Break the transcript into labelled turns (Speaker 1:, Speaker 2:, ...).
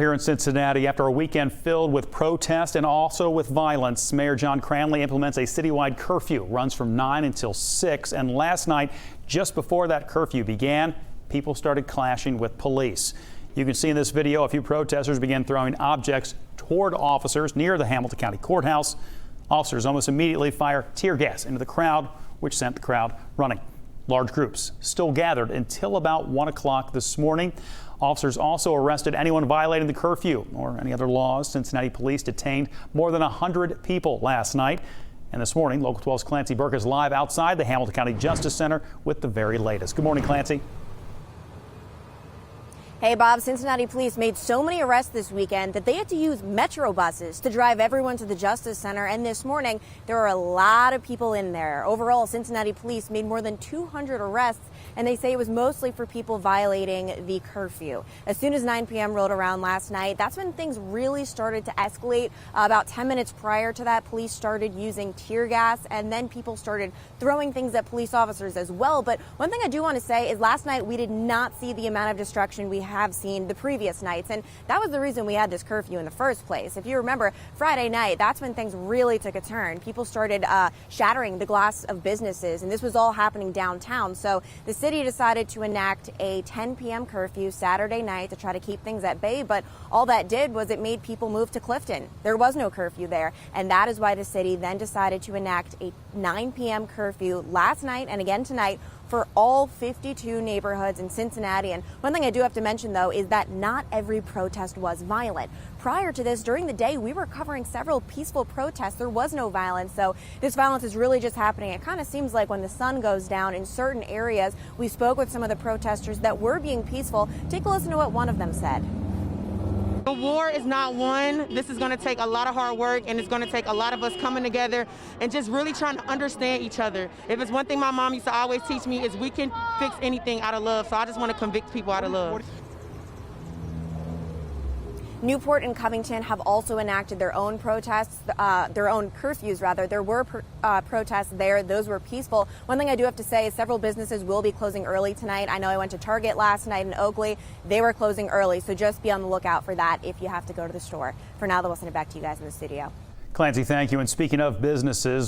Speaker 1: here in Cincinnati after a weekend filled with protest and also with violence. Mayor John Cranley implements a citywide curfew, runs from 9 until 6. And last night, just before that curfew began, people started clashing with police. You can see in this video a few protesters began throwing objects toward officers near the Hamilton County Courthouse. Officers almost immediately fire tear gas into the crowd, which sent the crowd running. Large groups still gathered until about 1 o'clock this morning. Officers also arrested anyone violating the curfew or any other laws. Cincinnati police detained more than 100 people last night. And this morning, Local 12's Clancy BURKE is live outside the Hamilton County Justice Center with the very latest. Good morning, Clancy.
Speaker 2: Hey, Bob, Cincinnati police made so many arrests this weekend that they had to use Metro buses to drive everyone to the Justice Center. And this morning, there were a lot of people in there. Overall, Cincinnati police made more than 200 arrests, and they say it was mostly for people violating the curfew. As soon as 9 p.m. rolled around last night, that's when things really started to escalate. About 10 minutes prior to that, police started using tear gas, and then people started throwing things at police officers as well. But one thing I do want to say is last night we did not see the amount of destruction we have seen the previous nights, and that was the reason we had this curfew in the first place. If you remember, Friday night, that's when things really took a turn. People started shattering the glass of businesses, and this was all happening downtown. So the city decided to enact a 10 p.m. curfew Saturday night to try to keep things at bay, but all that did was it made people move to Clifton. There was no curfew there, and that is why the city then decided to enact a 9 p.m. curfew last night and again tonight for all 52 neighborhoods in Cincinnati. And one thing I do have to mention, though, is that not every protest was violent. Prior to this, during the day, we were covering several peaceful protests. There was no violence, so this violence is really just happening. It kind of seems like when the sun goes down in certain areas. We spoke with some of the protesters that were being peaceful. Take a listen to what one of them said.
Speaker 3: The war is not won. This is going to take a lot of hard work, and it's going to take a lot of us coming together and just really trying to understand each other. If it's one thing my mom used to always teach me is we can fix anything out of love, so I just want to convict people out of love.
Speaker 2: Newport and Covington have also enacted their own protests, their own curfews, rather. There were protests there. Those were peaceful. One thing I do have to say is several businesses will be closing early tonight. I know I went to Target last night in Oakley. They were closing early, so just be on the lookout for that if you have to go to the store. For now, though, I'll send it back to you guys in the studio.
Speaker 1: Clancy, thank you. And speaking of businesses,